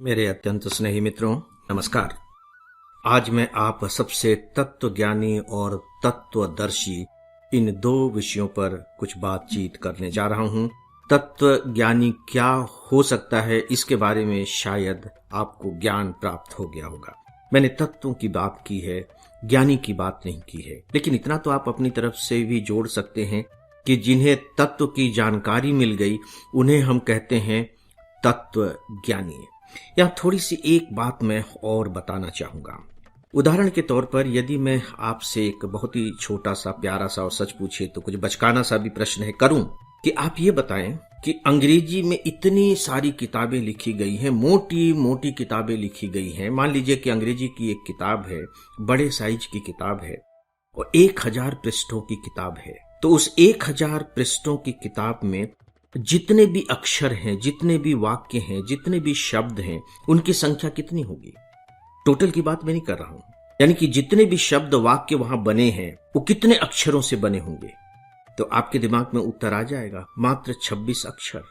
मेरे अत्यंत स्नेही मित्रों, नमस्कार। आज मैं आप सबसे तत्वज्ञानी और तत्वदर्शी इन दो विषयों पर कुछ बातचीत करने जा रहा हूं। तत्वज्ञानी क्या हो सकता है, इसके बारे में शायद आपको ज्ञान प्राप्त हो गया होगा। मैंने तत्वों की बात की है, ज्ञानी की बात नहीं की है, लेकिन इतना तो आप अपनी तरफ से भी जोड़ सकते हैं कि जिन्हें तत्व की जानकारी मिल गई उन्हें हम कहते हैं तत्वज्ञानी। यहाँ थोड़ी सी एक बात मैं और बताना चाहूंगा। उदाहरण के तौर पर यदि मैं आपसे एक बहुत ही छोटा सा प्यारा सा और सच पूछे तो कुछ बचकाना सा भी प्रश्न है करूं कि आप ये बताएं कि अंग्रेजी में इतनी सारी किताबें लिखी गई हैं, मोटी मोटी किताबें लिखी गई हैं। मान लीजिए कि अंग्रेजी की एक किताब है, बड़े साइज की किताब है और 1000 पृष्ठों की किताब है। तो उस 1000 पृष्ठों की किताब में जितने भी अक्षर हैं, जितने भी वाक्य हैं, जितने भी शब्द हैं, उनकी संख्या कितनी होगी? टोटल की बात मैं नहीं कर रहा हूं। यानी कि जितने भी शब्द वाक्य वहां बने हैं वो कितने अक्षरों से बने होंगे? तो आपके दिमाग में उत्तर आ जाएगा, मात्र 26 अक्षर।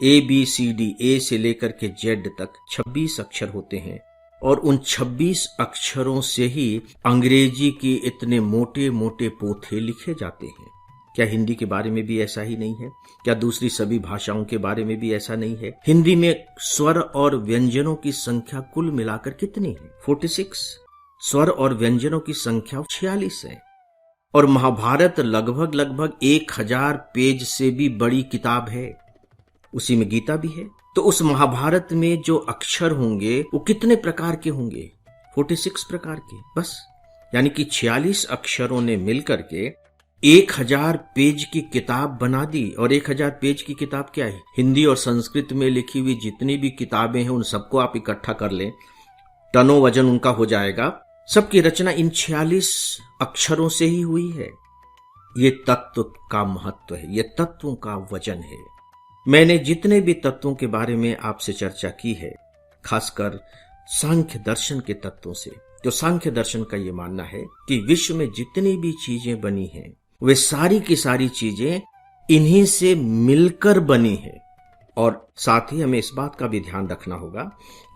ABCD, ए से लेकर के जेड तक 26 अक्षर होते हैं और उन 26 अक्षरों से ही अंग्रेजी के इतने मोटे मोटे पोथे लिखे जाते हैं। क्या हिंदी के बारे में भी ऐसा ही नहीं है? क्या दूसरी सभी भाषाओं के बारे में भी ऐसा नहीं है? हिंदी में स्वर और व्यंजनों की संख्या कुल मिलाकर कितनी है? 46। स्वर और व्यंजनों की संख्या 46 है। और महाभारत लगभग 1000 पेज से भी बड़ी किताब है। उसी में गीता भी है। तो उस महाभारत में जो अक्षर होंगे वो कितने प्रकार के होंगे? 46 प्रकार के, बस। यानी कि 46 अक्षरों ने मिलकर के 1000 पेज की किताब बना दी। और 1000 पेज की किताब क्या है? हिंदी और संस्कृत में लिखी हुई जितनी भी किताबें हैं उन सबको आप इकट्ठा कर लें, टनों वजन उनका हो जाएगा। सबकी रचना इन 46 अक्षरों से ही हुई है। ये तत्व का महत्व है, ये तत्वों का वजन है। मैंने जितने भी तत्वों के बारे में आपसे चर्चा की है, खासकर सांख्य दर्शन के तत्वों से, तो सांख्य दर्शन का ये मानना है कि विश्व में जितनी भी चीजें बनी हैं वे सारी की सारी चीजें इन्हीं से मिलकर बनी है। और साथ ही हमें इस बात का भी ध्यान रखना होगा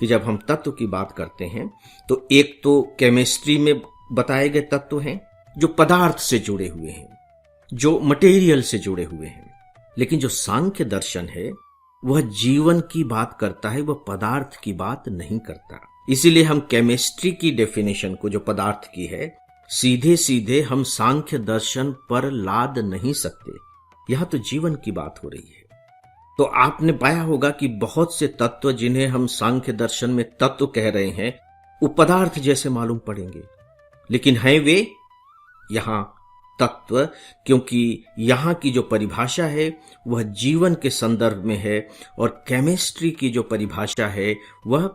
कि जब हम तत्व की बात करते हैं तो एक तो केमिस्ट्री में बताए गए तत्व हैं जो पदार्थ से जुड़े हुए हैं, जो मटेरियल से जुड़े हुए हैं। लेकिन जो सांख्य दर्शन है वह जीवन की बात करता है, वह पदार्थ की बात नहीं करता। इसीलिए हम केमिस्ट्री की डेफिनेशन को, जो पदार्थ की है, सीधे सीधे हम सांख्य दर्शन पर लाद नहीं सकते। यहां तो जीवन की बात हो रही है। तो आपने पाया होगा कि बहुत से तत्व जिन्हें हम सांख्य दर्शन में तत्व कह रहे हैं वो पदार्थ जैसे मालूम पड़ेंगे, लेकिन हैं वे यहां तत्व, क्योंकि यहां की जो परिभाषा है वह जीवन के संदर्भ में है और केमिस्ट्री की जो परिभाषा है वह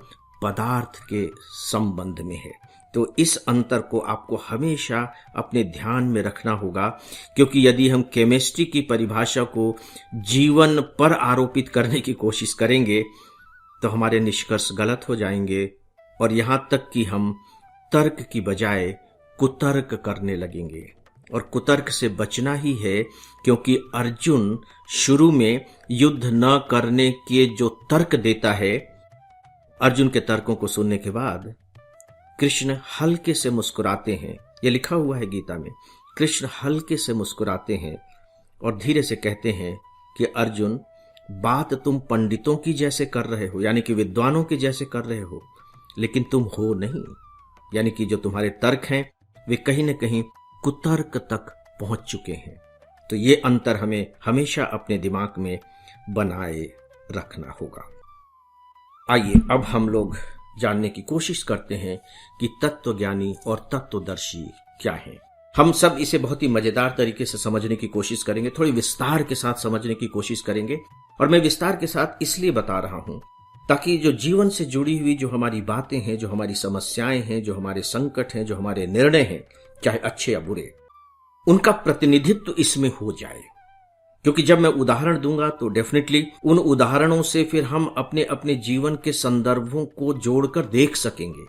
पदार्थ के संबंध में है। तो इस अंतर को आपको हमेशा अपने ध्यान में रखना होगा, क्योंकि यदि हम केमिस्ट्री की परिभाषा को जीवन पर आरोपित करने की कोशिश करेंगे तो हमारे निष्कर्ष गलत हो जाएंगे और यहां तक कि हम तर्क की बजाय कुतर्क करने लगेंगे। और कुतर्क से बचना ही है, क्योंकि अर्जुन शुरू में युद्ध न करने के जो तर्क देता है, अर्जुन के तर्कों को सुनने के बाद कृष्ण हल्के से मुस्कुराते हैं। यह लिखा हुआ है गीता में। कृष्ण हल्के से मुस्कुराते हैं और धीरे से कहते हैं कि अर्जुन, बात तुम पंडितों की जैसे कर रहे हो, यानी कि विद्वानों के जैसे कर रहे हो, लेकिन तुम हो नहीं। यानी कि जो तुम्हारे तर्क हैं वे कहीं न कहीं कुतर्क तक पहुंच चुके हैं। तो ये अंतर हमें हमेशा अपने दिमाग में बनाए रखना होगा। आइए अब हम लोग जानने की कोशिश करते हैं कि तत्वज्ञानी और तत्वदर्शी क्या है। हम सब इसे बहुत ही मजेदार तरीके से समझने की कोशिश करेंगे, थोड़ी विस्तार के साथ समझने की कोशिश करेंगे। और मैं विस्तार के साथ इसलिए बता रहा हूं ताकि जो जीवन से जुड़ी हुई जो हमारी बातें हैं, जो हमारी समस्याएं हैं, जो हमारे संकट हैं, जो हमारे निर्णय हैं, चाहे अच्छे या बुरे, उनका प्रतिनिधित्व इसमें हो जाए। क्योंकि जब मैं उदाहरण दूंगा तो डेफिनेटली उन उदाहरणों से फिर हम अपने अपने जीवन के संदर्भों को जोड़कर देख सकेंगे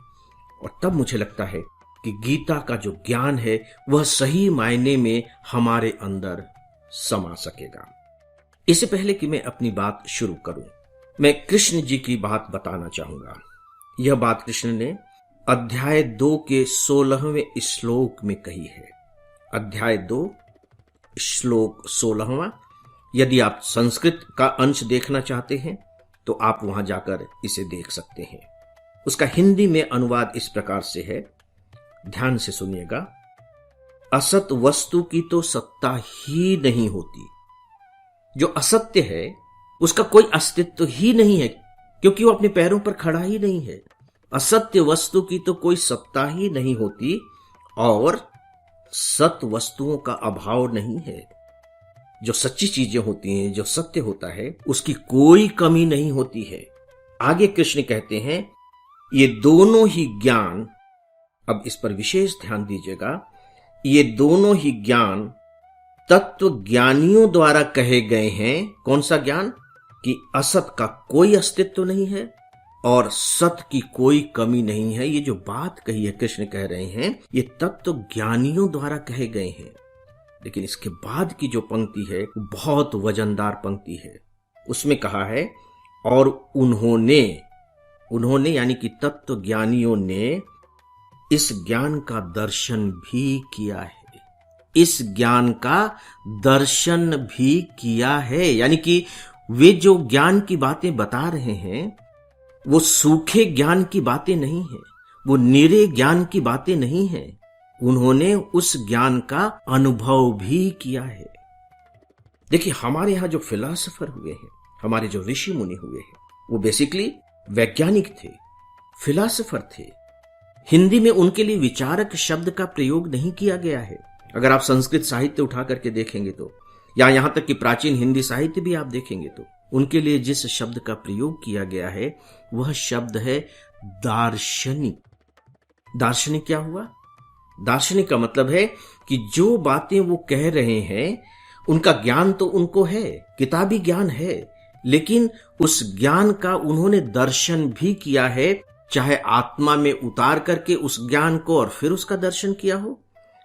और तब मुझे लगता है कि गीता का जो ज्ञान है वह सही मायने में हमारे अंदर समा सकेगा। इससे पहले कि मैं अपनी बात शुरू करूं, मैं कृष्ण जी की बात बताना चाहूंगा। यह बात कृष्ण ने अध्याय 2 के 16वें श्लोक में कही है। अध्याय 2 श्लोक 16वां। यदि आप संस्कृत का अंश देखना चाहते हैं तो आप वहां जाकर इसे देख सकते हैं। उसका हिंदी में अनुवाद इस प्रकार से है, ध्यान से सुनिएगा। असत वस्तु की तो सत्ता ही नहीं होती। जो असत्य है उसका कोई अस्तित्व ही नहीं है, क्योंकि वो अपने पैरों पर खड़ा ही नहीं है। असत्य वस्तु की तो कोई सत्ता ही नहीं होती और सत वस्तुओं का अभाव नहीं है। जो सच्ची चीजें होती हैं, जो सत्य होता है, उसकी कोई कमी नहीं होती है। आगे कृष्ण कहते हैं, ये दोनों ही ज्ञान, अब इस पर विशेष ध्यान दीजिएगा, ये दोनों ही ज्ञान तत्व ज्ञानियों द्वारा कहे गए हैं। कौन सा ज्ञान? कि असत का कोई अस्तित्व नहीं है और सत की कोई कमी नहीं है। ये जो बात कही है, कृष्ण कह रहे हैं, ये तत्व ज्ञानियों द्वारा कहे गए हैं। लेकिन इसके बाद की जो पंक्ति है बहुत वजनदार पंक्ति है। उसमें कहा है, और उन्होंने यानी कि तत्व ज्ञानियों ने इस ज्ञान का दर्शन भी किया है। इस ज्ञान का दर्शन भी किया है, यानी कि वे जो ज्ञान की बातें बता रहे हैं वो सूखे ज्ञान की बातें नहीं है, वो निरे ज्ञान की बातें नहीं है। उन्होंने उस ज्ञान का अनुभव भी किया है। देखिए, हमारे यहां जो फिलॉसफर हुए हैं, हमारे जो ऋषि मुनि हुए हैं, वो बेसिकली वैज्ञानिक थे, फिलॉसफर थे। हिंदी में उनके लिए विचारक शब्द का प्रयोग नहीं किया गया है। अगर आप संस्कृत साहित्य उठा करके देखेंगे तो, या यहां तक कि प्राचीन हिंदी साहित्य भी आप देखेंगे तो, उनके लिए जिस शब्द का प्रयोग किया गया है वह शब्द है दार्शनिक। दार्शनिक क्या हुआ? दार्शनिक का मतलब है कि जो बातें वो कह रहे हैं उनका ज्ञान तो उनको है, किताबी ज्ञान है, लेकिन उस ज्ञान का उन्होंने दर्शन भी किया है, चाहे आत्मा में उतार करके उस ज्ञान को और फिर उसका दर्शन किया हो,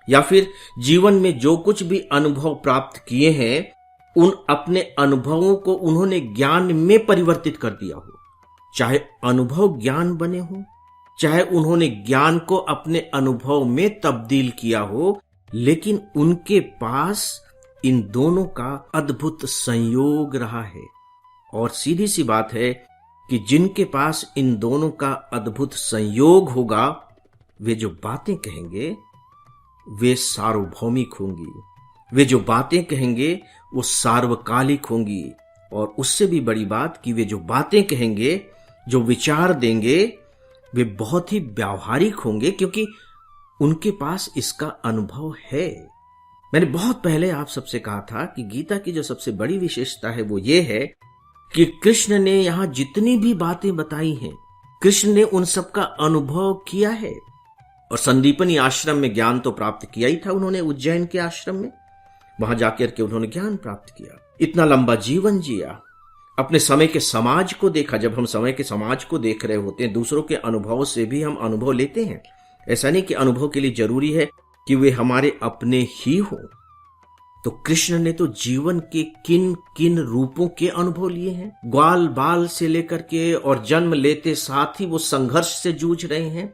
या फिर जीवन में जो कुछ भी अनुभव प्राप्त किए हैं उन अपने अनुभवों को उन्होंने ज्ञान में परिवर्तित कर दिया हो। चाहे अनुभव ज्ञान बने हो, चाहे उन्होंने ज्ञान को अपने अनुभव में तब्दील किया हो, लेकिन उनके पास इन दोनों का अद्भुत संयोग रहा है। और सीधी सी बात है कि जिनके पास इन दोनों का अद्भुत संयोग होगा, वे जो बातें कहेंगे वे सार्वभौमिक होंगी, वे जो बातें कहेंगे वो सार्वकालिक होंगी, और उससे भी बड़ी बात कि वे जो बातें कहेंगे, जो विचार देंगे, वे बहुत ही व्यावहारिक होंगे, क्योंकि उनके पास इसका अनुभव है। मैंने बहुत पहले आप सबसे कहा था कि गीता की जो सबसे बड़ी विशेषता है वो ये है कि कृष्ण ने यहां जितनी भी बातें बताई हैं, कृष्ण ने उन सब का अनुभव किया है। और संदीपनी आश्रम में ज्ञान तो प्राप्त किया ही था उन्होंने, उज्जैन के आश्रम में, वहां जाकर के उन्होंने ज्ञान प्राप्त किया, इतना लंबा जीवन जिया, अपने समय के समाज को देखा। जब हम समय के समाज को देख रहे होते हैं, दूसरों के अनुभवों से भी हम अनुभव लेते हैं। ऐसा नहीं कि अनुभव के लिए जरूरी है कि वे हमारे अपने ही हो। तो कृष्ण ने तो जीवन के किन किन रूपों के अनुभव लिए हैं। ग्वाल बाल से लेकर के और जन्म लेते साथ ही वो संघर्ष से जूझ रहे हैं।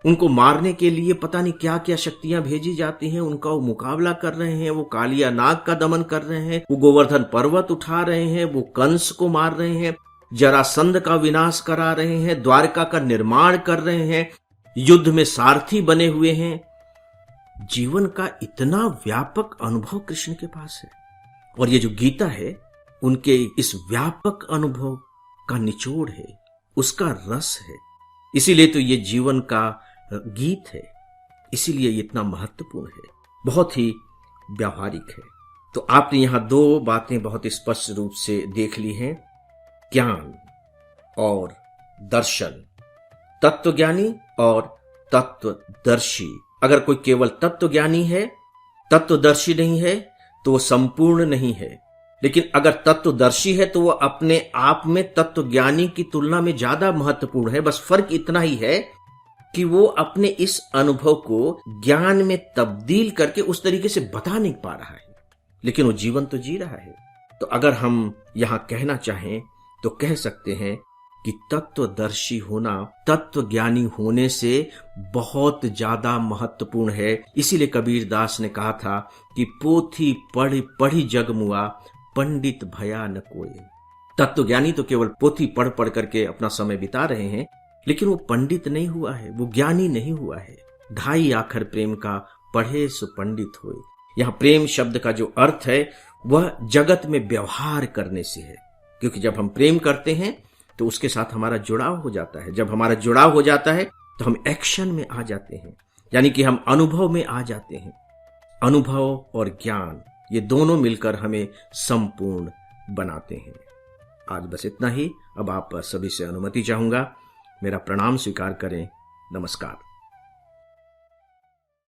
उनको मारने के लिए पता नहीं क्या क्या शक्तियां भेजी जाती हैं, उनका वो मुकाबला कर रहे हैं, वो कालिया नाग का दमन कर रहे हैं, वो गोवर्धन पर्वत उठा रहे हैं, वो कंस को मार रहे हैं, जरासंध का विनाश करा रहे हैं, द्वारका का निर्माण कर रहे हैं, युद्ध में सारथी बने हुए हैं। जीवन का इतना व्यापक अनुभव कृष्ण के पास है, और ये जो गीता है उनके इस व्यापक अनुभव का निचोड़ है, उसका रस है। इसीलिए तो ये जीवन का गीत है, इसीलिए ये इतना महत्वपूर्ण है, बहुत ही व्यावहारिक है। तो आपने यहां दो बातें बहुत स्पष्ट रूप से देख ली हैं, ज्ञान और दर्शन, तत्वज्ञानी और तत्वदर्शी। अगर कोई केवल तत्वज्ञानी है, तत्वदर्शी नहीं है, तो वो संपूर्ण नहीं है। लेकिन अगर तत्वदर्शी है तो वो अपने आप में तत्वज्ञानी की तुलना में ज्यादा महत्वपूर्ण है। बस फर्क इतना ही है कि वो अपने इस अनुभव को ज्ञान में तब्दील करके उस तरीके से बता नहीं पा रहा है, लेकिन वो जीवन तो जी रहा है। तो अगर हम यहां कहना चाहें तो कह सकते हैं कि तत्वदर्शी होना तत्व ज्ञानी होने से बहुत ज्यादा महत्वपूर्ण है। इसीलिए कबीर दास ने कहा था कि पोथी पढ़ी पढ़ी जग मुआ, पंडित भया न कोई। तत्वज्ञानी तो केवल पोथी पढ़ पढ़ करके अपना समय बिता रहे हैं, लेकिन वो पंडित नहीं हुआ है, वो ज्ञानी नहीं हुआ है। ढाई आखर प्रेम का पढ़े सो पंडित होए। यहां प्रेम शब्द का जो अर्थ है वह जगत में व्यवहार करने से है, क्योंकि जब हम प्रेम करते हैं तो उसके साथ हमारा जुड़ाव हो जाता है। जब हमारा जुड़ाव हो जाता है तो हम एक्शन में आ जाते हैं, यानी कि हम अनुभव में आ जाते हैं। अनुभव और ज्ञान ये दोनों मिलकर हमें संपूर्ण बनाते हैं। आज बस इतना ही। अब आप सभी से अनुमति चाहूंगा। मेरा प्रणाम स्वीकार करें। नमस्कार।